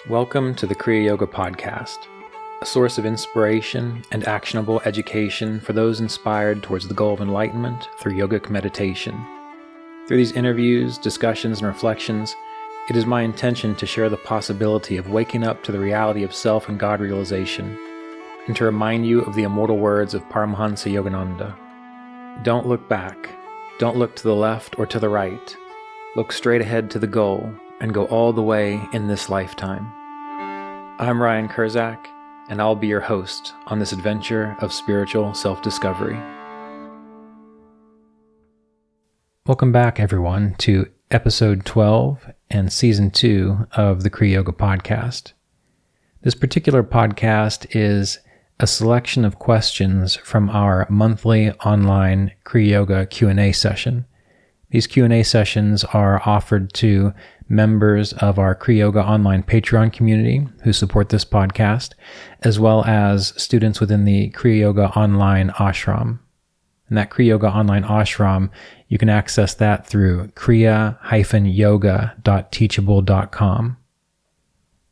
Welcome to the Kriya Yoga Podcast, a source of inspiration and actionable education for those inspired towards the goal of enlightenment through yogic meditation. Through these interviews, discussions, and reflections, it is my intention to share the possibility of waking up to the reality of self and God realization, and to remind you of the immortal words of Paramahansa Yogananda. Don't look back. Don't look to the left or to the right. Look straight ahead to the goal and go all the way in this lifetime. I'm Ryan Kurczak, and I'll be your host on this adventure of spiritual self-discovery. Welcome back, everyone, to episode 12 and season 2 of the Kriya Yoga Podcast. This particular podcast is a selection of questions from our monthly online Kriya Yoga Q&A session. These Q&A sessions are offered to members of our Kriya Yoga online Patreon community who support this podcast, as well as students within the Kriya Yoga online ashram. And that Kriya Yoga online ashram, you can access that through kriya-yoga.teachable.com.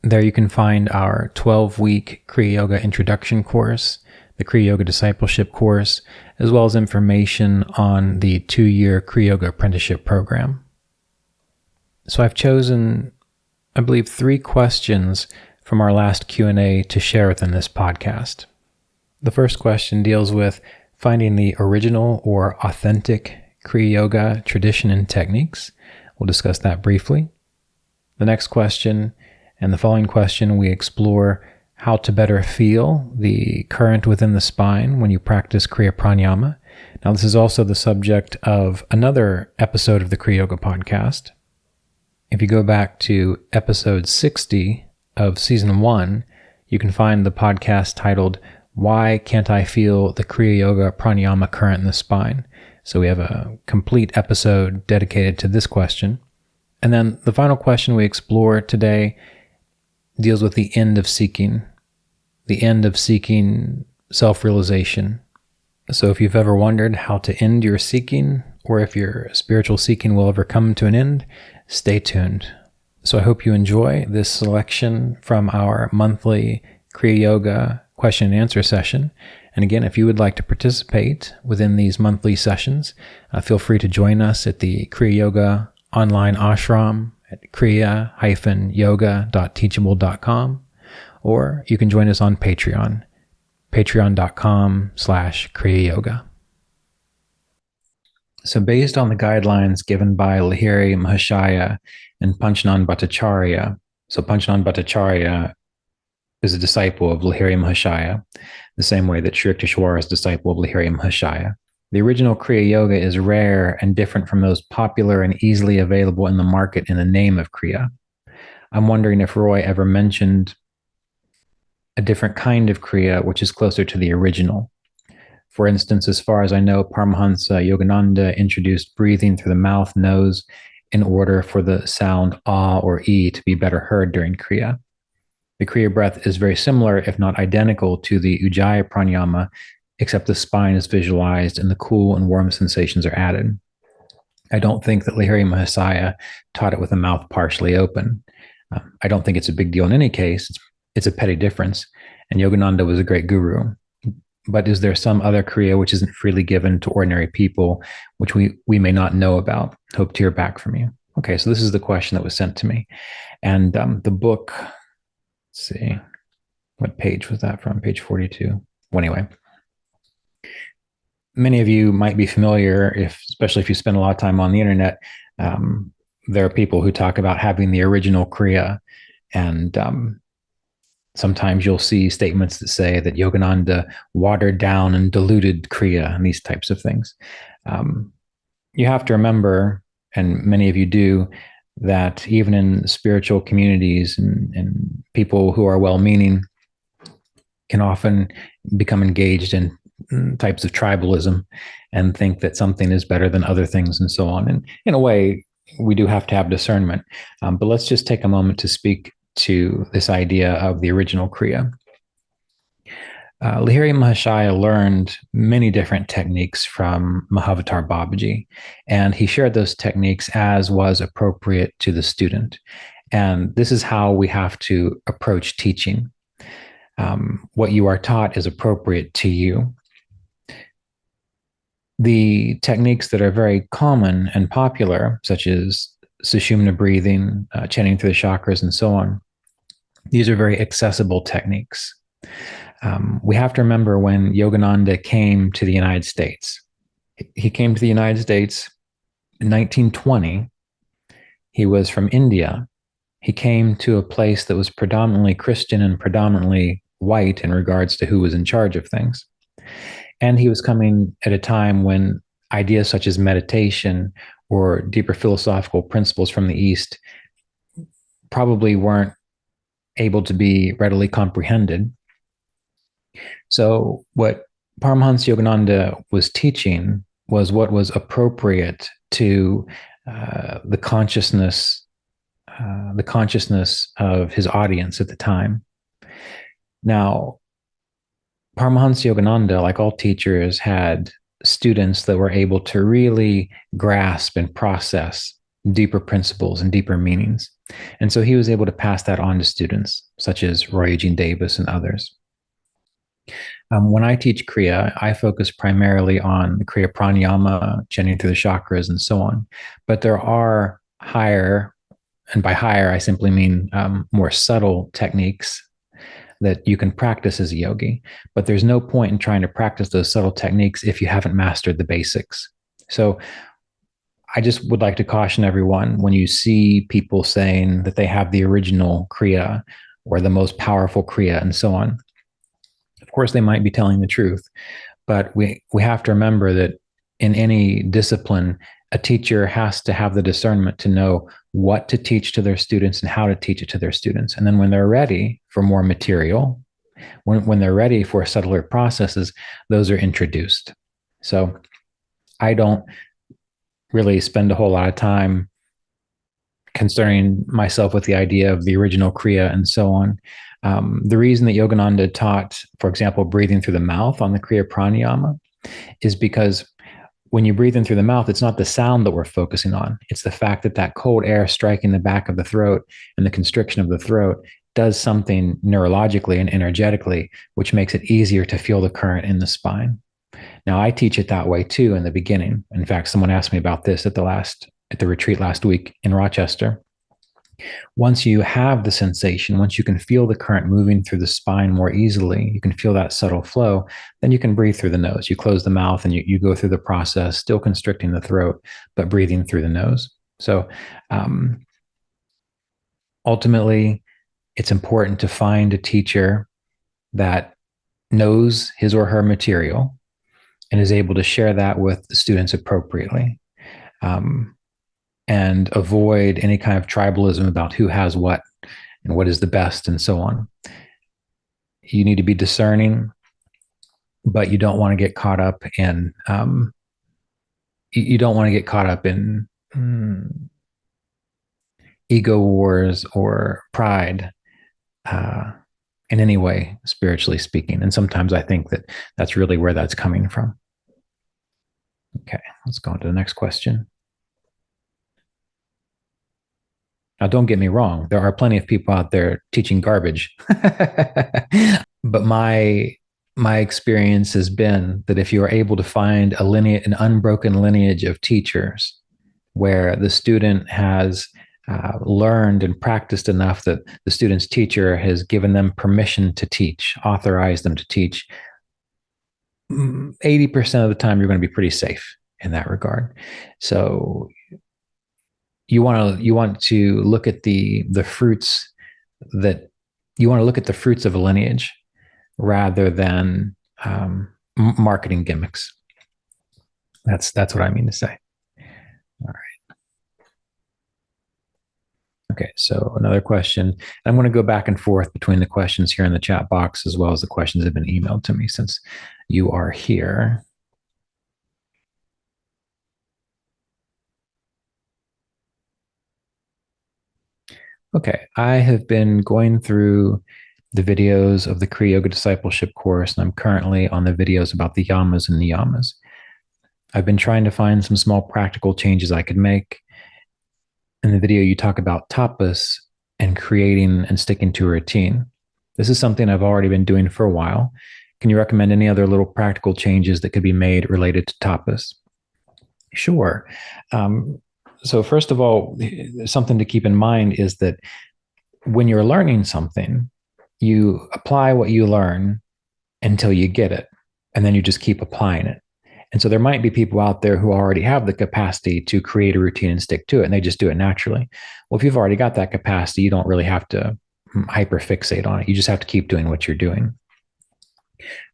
There you can find our 12-week Kriya Yoga introduction course, the Kriya Yoga Discipleship Course, as well as information on the 2-year Kriya Yoga Apprenticeship Program. So I've chosen, I believe, 3 questions from our last Q&A to share within this podcast. The first question deals with finding the original or authentic Kriya Yoga tradition and techniques. We'll discuss that briefly. The next question and the following question, we explore how to better feel the current within the spine when you practice Kriya Pranayama. Now, this is also the subject of another episode of the Kriya Yoga Podcast. If you go back to episode 60 of season 1, you can find the podcast titled, Why Can't I Feel the Kriya Yoga Pranayama Current in the Spine? So we have a complete episode dedicated to this question. And then the final question we explore today deals with the end of seeking self-realization. So if you've ever wondered how to end your seeking, or if your spiritual seeking will ever come to an end, stay tuned. So I hope you enjoy this selection from our monthly Kriya Yoga question and answer session. And again, if you would like to participate within these monthly sessions, feel free to join us at the Kriya Yoga online ashram at kriya-yoga.teachable.com, or you can join us on Patreon, patreon.com/Kriya Yoga. So based on the guidelines given by Lahiri Mahashaya and Panchanan Bhattacharya, so Panchanan Bhattacharya is a disciple of Lahiri Mahashaya, the same way that Sri Yukteswar is a disciple of Lahiri Mahashaya. The original Kriya Yoga is rare and different from those popular and easily available in the market in the name of Kriya. I'm wondering if Roy ever mentioned a different kind of Kriya which is closer to the original. For instance, as far as I know, Paramahansa Yogananda introduced breathing through the mouth, nose, in order for the sound ah or e to be better heard during Kriya. The Kriya breath is very similar, if not identical, to the Ujjayi Pranayama, except the spine is visualized and the cool and warm sensations are added. I don't think that Lahiri Mahashaya taught it with the mouth partially open. I don't think it's a big deal in any case. It's a petty difference, and Yogananda was a great guru. But is there some other Kriya which isn't freely given to ordinary people, which we may not know about? Hope to hear back from you. Okay, so this is the question that was sent to me. And the book, let's see, what page was that from? Page 42. Well, anyway, many of you might be familiar, especially if you spend a lot of time on the internet, there are people who talk about having the original Kriya, and sometimes you'll see statements that say that Yogananda watered down and diluted Kriya and these types of things. You have to remember, and many of you do, that even in spiritual communities and people who are well-meaning can often become engaged in types of tribalism and think that something is better than other things and so on. And in a way, we do have to have discernment. But let's just take a moment to speak to this idea of the original Kriya. Lahiri Mahashaya learned many different techniques from Mahavatar Babaji, and he shared those techniques as was appropriate to the student. And this is how we have to approach teaching. What you are taught is appropriate to you. The techniques that are very common and popular, such as Sushumna breathing, chanting through the chakras, and so on, these are very accessible techniques. We have to remember when Yogananda came to the United States. He came to the United States in 1920. He was from India. He came to a place that was predominantly Christian and predominantly white in regards to who was in charge of things. And he was coming at a time when ideas such as meditation or deeper philosophical principles from the East probably weren't able to be readily comprehended. So what Paramahansa Yogananda was teaching was what was appropriate to the consciousness of his audience at the time. Now, Paramahansa Yogananda, like all teachers, had students that were able to really grasp and process deeper principles and deeper meanings. And so he was able to pass that on to students, such as Roy Eugene Davis and others. When I teach Kriya, I focus primarily on the Kriya pranayama, chanting through the chakras, and so on. But there are higher, and by higher, I simply mean more subtle techniques that you can practice as a yogi. But there's no point in trying to practice those subtle techniques if you haven't mastered the basics. So I just would like to caution everyone when you see people saying that they have the original Kriya or the most powerful Kriya and so on. Of course, they might be telling the truth, but we have to remember that in any discipline, a teacher has to have the discernment to know what to teach to their students and how to teach it to their students. And then when they're ready for more material, when they're ready for subtler processes, those are introduced. So I don't really spend a whole lot of time concerning myself with the idea of the original Kriya and so on. The reason that Yogananda taught, for example, breathing through the mouth on the Kriya pranayama is because when you breathe in through the mouth, it's not the sound that we're focusing on. It's the fact that that cold air striking the back of the throat and the constriction of the throat does something neurologically and energetically, which makes it easier to feel the current in the spine. Now, I teach it that way too in the beginning. In fact, someone asked me about this at the retreat last week in Rochester. Once you have the sensation, once you can feel the current moving through the spine more easily, you can feel that subtle flow, then you can breathe through the nose. You close the mouth and you go through the process, still constricting the throat, but breathing through the nose. So ultimately, it's important to find a teacher that knows his or her material and is able to share that with the students appropriately. And avoid any kind of tribalism about who has what and what is the best and so on. You need to be discerning, but you don't want to get caught up in ego wars or pride in any way, spiritually speaking. And sometimes I think that that's really where that's coming from. Okay, let's go on to the next question. Now, don't get me wrong. There are plenty of people out there teaching garbage. But my experience has been that if you are able to find an unbroken lineage of teachers where the student has learned and practiced enough that the student's teacher has given them permission to teach, authorized them to teach, 80% of the time, you're going to be pretty safe in that regard. So you want to look at the fruits that you want to look at the fruits of a lineage rather than marketing gimmicks. That's what I mean to say. All right. Okay, so another question. I'm going to go back and forth between the questions here in the chat box as well as the questions that have been emailed to me since you are here. Okay, I have been going through the videos of the Kriya Yoga Discipleship Course, and I'm currently on the videos about the yamas and niyamas. I've been trying to find some small practical changes I could make. In the video, you talk about tapas, and creating and sticking to a routine. This is something I've already been doing for a while. Can you recommend any other little practical changes that could be made related to tapas? Sure. So first of all, something to keep in mind is that when you're learning something, you apply what you learn until you get it, and then you just keep applying it. And so there might be people out there who already have the capacity to create a routine and stick to it, and they just do it naturally. Well, if you've already got that capacity, you don't really have to hyperfixate on it. You just have to keep doing what you're doing.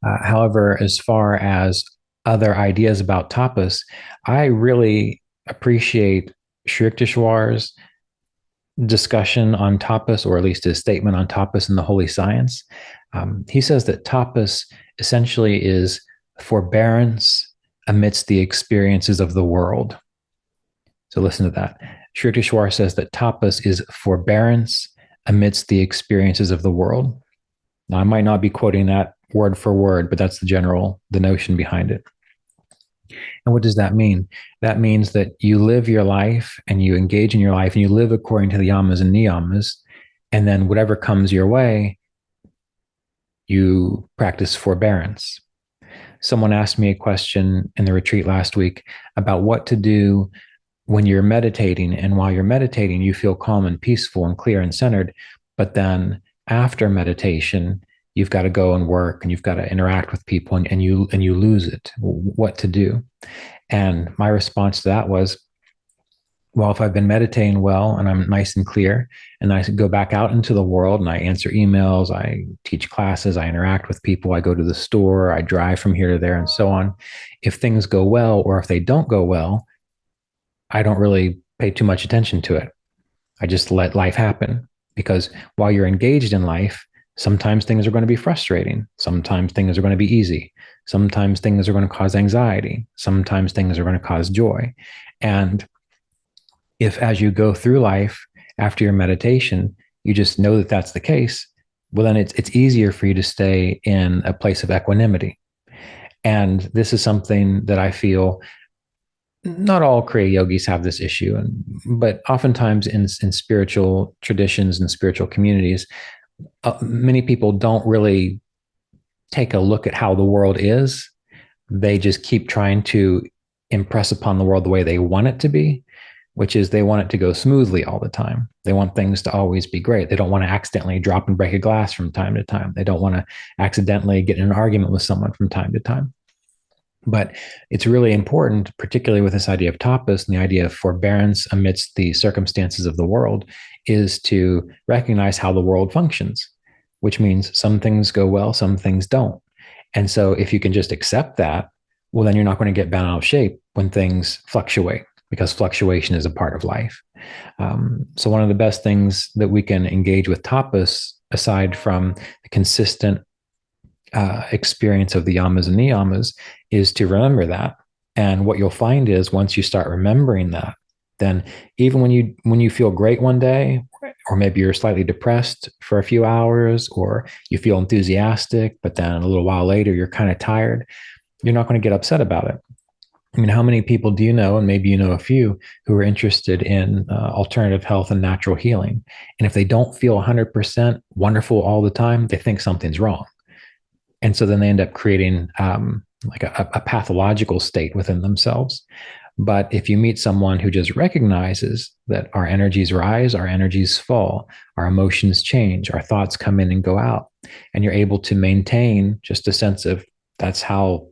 However, as far as other ideas about tapas, I really appreciate Sri Yukteswar's discussion on tapas, or at least his statement on tapas in the Holy Science. He says that tapas essentially is forbearance amidst the experiences of the world. So listen to that. Sri Yukteswar says that tapas is forbearance amidst the experiences of the world. Now, I might not be quoting that word for word, but that's the notion behind it. And what does that mean? That means that you live your life and you engage in your life and you live according to the yamas and niyamas. And then whatever comes your way, you practice forbearance. Someone asked me a question in the retreat last week about what to do when you're meditating. And while you're meditating, you feel calm and peaceful and clear and centered. But then after meditation, you've got to go and work and you've got to interact with people and you lose it. What to do? And my response to that was, well, if I've been meditating well and I'm nice and clear and I go back out into the world and I answer emails, I teach classes, I interact with people, I go to the store, I drive from here to there and so on. If things go well or if they don't go well, I don't really pay too much attention to it. I just let life happen, because while you're engaged in life, sometimes things are going to be frustrating. Sometimes things are going to be easy. Sometimes things are going to cause anxiety. Sometimes things are going to cause joy. And if as you go through life after your meditation, you just know that that's the case, well, then it's easier for you to stay in a place of equanimity. And this is something that I feel not all Kriya yogis have this issue, but oftentimes in spiritual traditions and spiritual communities, many people don't really take a look at how the world is. They just keep trying to impress upon the world the way they want it to be, which is they want it to go smoothly all the time. They want things to always be great. They don't want to accidentally drop and break a glass from time to time. They don't want to accidentally get in an argument with someone from time to time. But it's really important, particularly with this idea of tapas and the idea of forbearance amidst the circumstances of the world, is to recognize how the world functions, which means some things go well, some things don't. And so if you can just accept that, well, then you're not going to get bent out of shape when things fluctuate, because fluctuation is a part of life. So one of the best things that we can engage with tapas, aside from the consistent experience of the yamas and niyamas, is to remember that. And what you'll find is once you start remembering that, then even when you feel great one day, or maybe you're slightly depressed for a few hours, or you feel enthusiastic, but then a little while later you're kind of tired, you're not going to get upset about it. I mean, how many people do you know, and maybe you know a few, who are interested in alternative health and natural healing? And if they don't feel 100% wonderful all the time, they think something's wrong. And so then they end up creating like a pathological state within themselves. But if you meet someone who just recognizes that our energies rise, our energies fall, our emotions change, our thoughts come in and go out, and you're able to maintain just a sense of that's how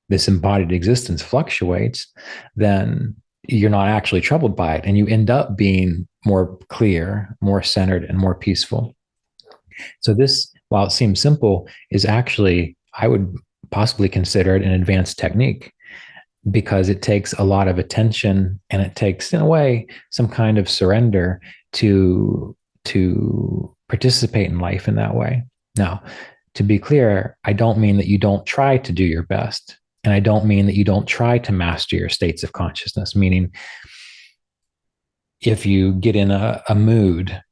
this embodied existence fluctuates, then you're not actually troubled by it. And you end up being more clear, more centered, and more peaceful. So this, while it seems simple, is actually, I would possibly consider it an advanced technique, because it takes a lot of attention and it takes, in a way, some kind of surrender to participate in life in that way. Now, to be clear, I don't mean that you don't try to do your best. And I don't mean that you don't try to master your states of consciousness, meaning if you get in a mood,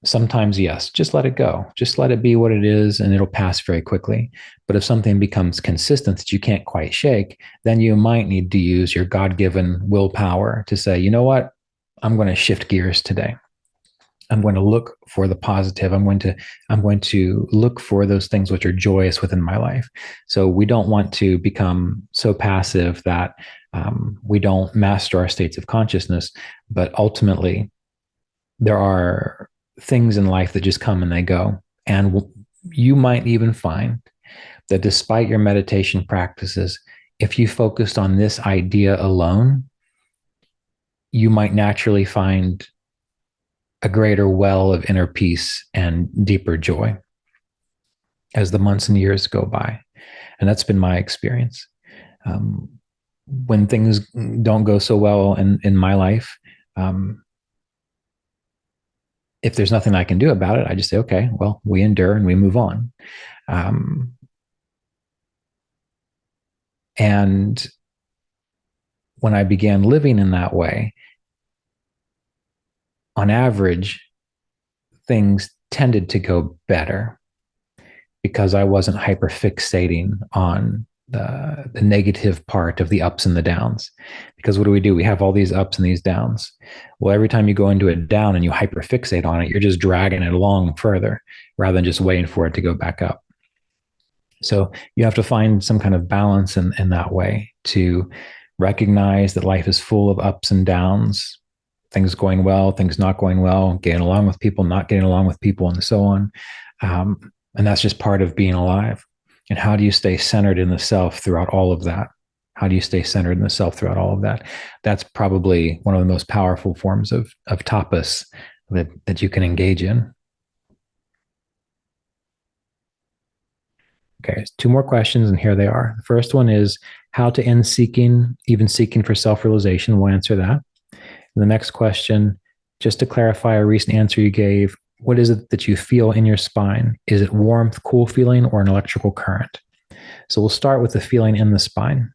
sometimes, yes, just let it go. Just let it be what it is, and it'll pass very quickly. But if something becomes consistent that you can't quite shake, then you might need to use your God-given willpower to say, you know what, I'm going to shift gears today. I'm going to look for the positive. I'm going to look for those things which are joyous within my life. So we don't want to become so passive that we don't master our states of consciousness. But ultimately, there are things in life that just come and they go. And you might even find that despite your meditation practices, if you focused on this idea alone, you might naturally find a greater well of inner peace and deeper joy as the months and years go by. And that's been my experience. Um, when things don't go so well in my life, if there's nothing I can do about it, I just say, okay, well, we endure and we move on. And when I began living in that way, on average, things tended to go better because I wasn't hyper fixating on the negative part of the ups and the downs. Because what do? We have all these ups and these downs. Well, every time you go into a down and you hyper fixate on it, you're just dragging it along further rather than just waiting for it to go back up. So you have to find some kind of balance in that way to recognize that life is full of ups and downs, things going well, things not going well, getting along with people, not getting along with people, and so on. And that's just part of being alive. And how do you stay centered in the self throughout all of that? How do you stay centered in the self throughout all of that? That's probably one of the most powerful forms of tapas that you can engage in. Okay, 2 more questions, and here they are. The first one is how to end seeking, even seeking for self-realization. We'll answer that. And the next question, just to clarify a recent answer you gave, what is it that you feel in your spine? Is it warmth, cool feeling, or an electrical current? So we'll start with the feeling in the spine.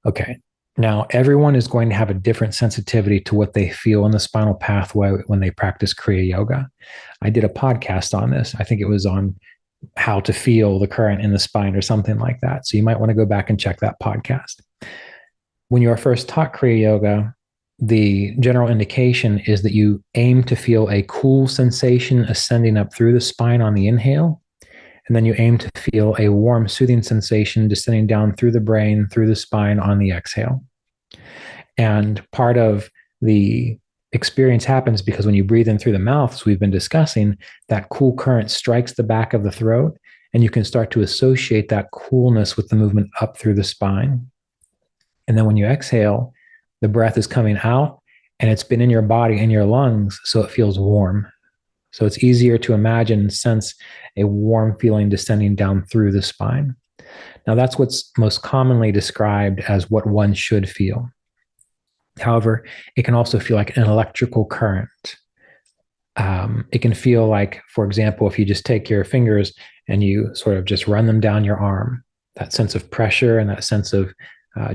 Okay. Now, everyone is going to have a different sensitivity to what they feel in the spinal pathway when they practice Kriya Yoga. I did a podcast on this. I think it was on how to feel the current in the spine or something like that. So you might want to go back and check that podcast. When you are first taught Kriya Yoga, the general indication is that you aim to feel a cool sensation ascending up through the spine on the inhale. And then you aim to feel a warm, soothing sensation descending down through the brain, through the spine on the exhale. And part of the experience happens because when you breathe in through the mouth, as we've been discussing, that cool current strikes the back of the throat, and you can start to associate that coolness with the movement up through the spine. And then when you exhale, the breath is coming out and it's been in your body, in your lungs, so it feels warm. So it's easier to imagine and sense a warm feeling descending down through the spine. Now, that's what's most commonly described as what one should feel. However, it can also feel like an electrical current. It can feel like, for example, if you just take your fingers and you sort of just run them down your arm, that sense of pressure and that sense of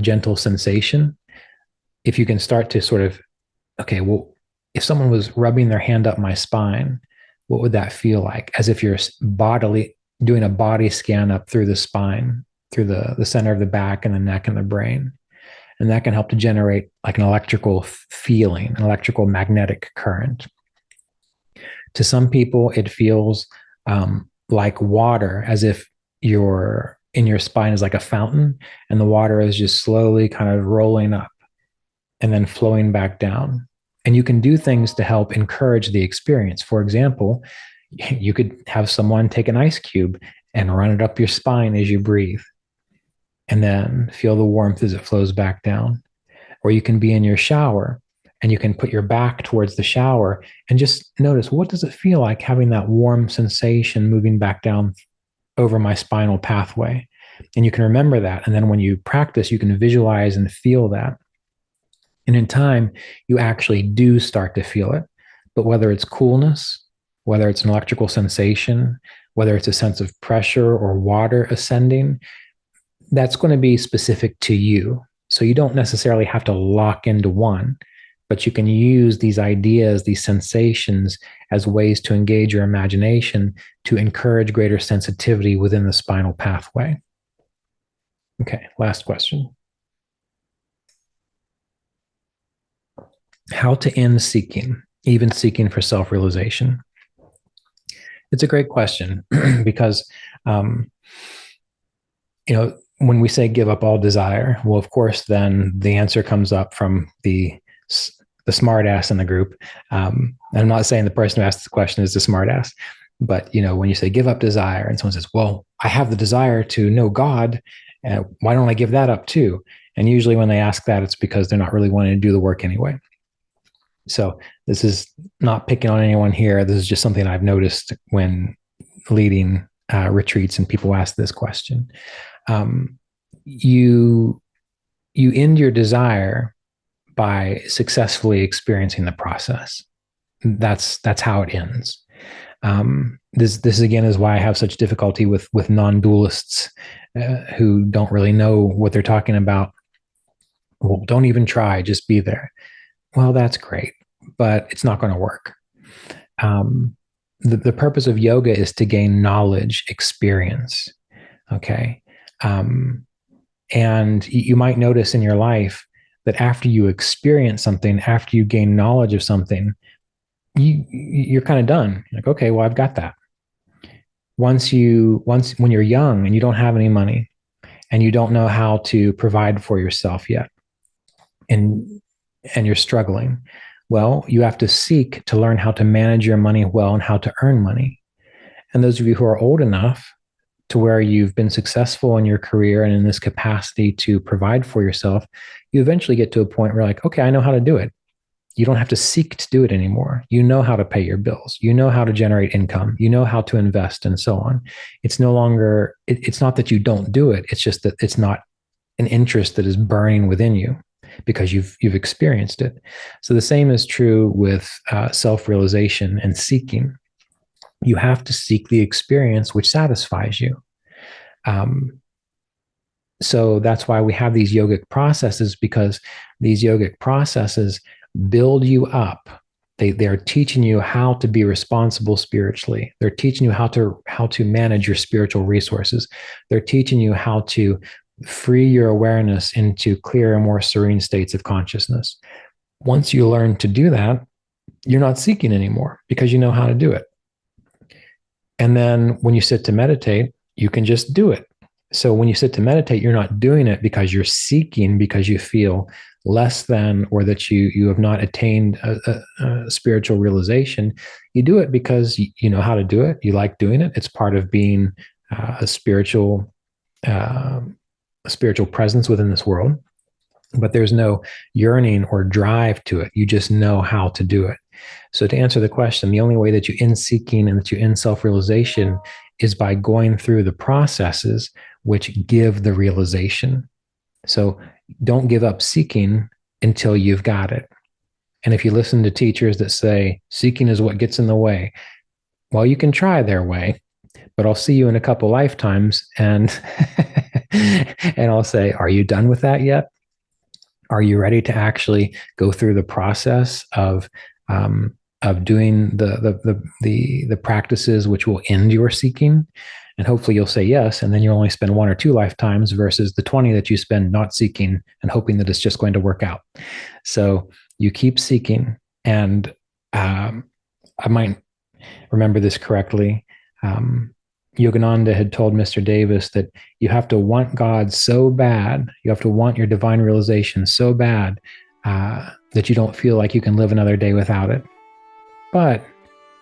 gentle sensation. If you can start to sort of, okay, well, if someone was rubbing their hand up my spine, what would that feel like? As if you're bodily doing a body scan up through the spine, through the center of the back and the neck and the brain. And that can help to generate like an electrical feeling, an electrical magnetic current. To some people, it feels like water, as if you're in your spine is like a fountain and the water is just slowly kind of rolling up and then flowing back down. And you can do things to help encourage the experience. For example, you could have someone take an ice cube and run it up your spine as you breathe, and then feel the warmth as it flows back down. Or you can be in your shower and you can put your back towards the shower and just notice, what does it feel like having that warm sensation moving back down over my spinal pathway? And you can remember that. And then when you practice, you can visualize and feel that. And in time, you actually do start to feel it. But whether it's coolness, whether it's an electrical sensation, whether it's a sense of pressure or water ascending, that's going to be specific to you. So you don't necessarily have to lock into one, but you can use these ideas, these sensations as ways to engage your imagination to encourage greater sensitivity within the spinal pathway. Okay, last question. How to end seeking, even seeking for self-realization? It's a great question because, when we say give up all desire, well, of course, then the answer comes up from the smart ass in the group. I'm not saying the person who asked the question is the smart ass, but when you say give up desire and someone says, well, I have the desire to know God, why don't I give that up too? And usually when they ask that, it's because they're not really wanting to do the work anyway. So this is not picking on anyone here. This is just something I've noticed when leading retreats and people ask this question. You end your desire by successfully experiencing the process. That's how it ends. This again is why I have such difficulty with non-dualists who don't really know what they're talking about. Well, don't even try, just be there. Well, that's great, but it's not going to work. The purpose of yoga is to gain knowledge, experience. Okay. And you might notice in your life that after you experience something, after you gain knowledge of something, you're kind of done. Like, okay, well, I've got that. When you're young and you don't have any money and you don't know how to provide for yourself yet, and you're struggling, well, you have to seek to learn how to manage your money well and how to earn money. And those of you who are old enough to where you've been successful in your career and in this capacity to provide for yourself, you eventually get to a point where you're like, okay, I know how to do it. You don't have to seek to do it anymore. You know how to pay your bills. You know how to generate income. You know how to invest and so on. It's no longer, it's not that you don't do it. It's just that it's not an interest that is burning within you because you've experienced it. So the same is true with self-realization and seeking. You have to seek the experience which satisfies you. So that's why we have these yogic processes, because these yogic processes build you up. They're teaching you how to be responsible spiritually. They're teaching you how to manage your spiritual resources. They're teaching you how to free your awareness into clearer and more serene states of consciousness. Once you learn to do that, you're not seeking anymore because you know how to do it. And then when you sit to meditate, you can just do it. So when you sit to meditate, you're not doing it because you're seeking, because you feel less than, or that you have not attained a spiritual realization. You do it because you know how to do it. You like doing it. It's part of being a spiritual presence within this world. But there's no yearning or drive to it. You just know how to do it. So to answer the question, the only way that you end seeking and that you end self-realization is by going through the processes which give the realization. So don't give up seeking until you've got it. And if you listen to teachers that say seeking is what gets in the way, well, you can try their way, but I'll see you in a couple lifetimes and and I'll say, are you done with that yet? Are you ready to actually go through the process of doing the practices which will end your seeking? And hopefully you'll say yes, and then you'll only spend 1 or 2 lifetimes versus the 20 that you spend not seeking and hoping that it's just going to work out. So you keep seeking, and I might remember this correctly. Yogananda had told Mr. Davis that you have to want God so bad, you have to want your divine realization so bad that you don't feel like you can live another day without it. But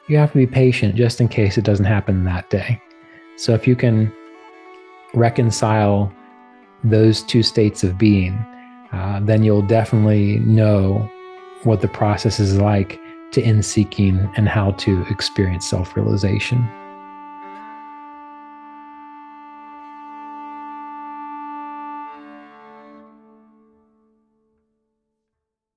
you have to be patient just in case it doesn't happen that day. So if you can reconcile those two states of being, then you'll definitely know what the process is like to end seeking and how to experience self-realization.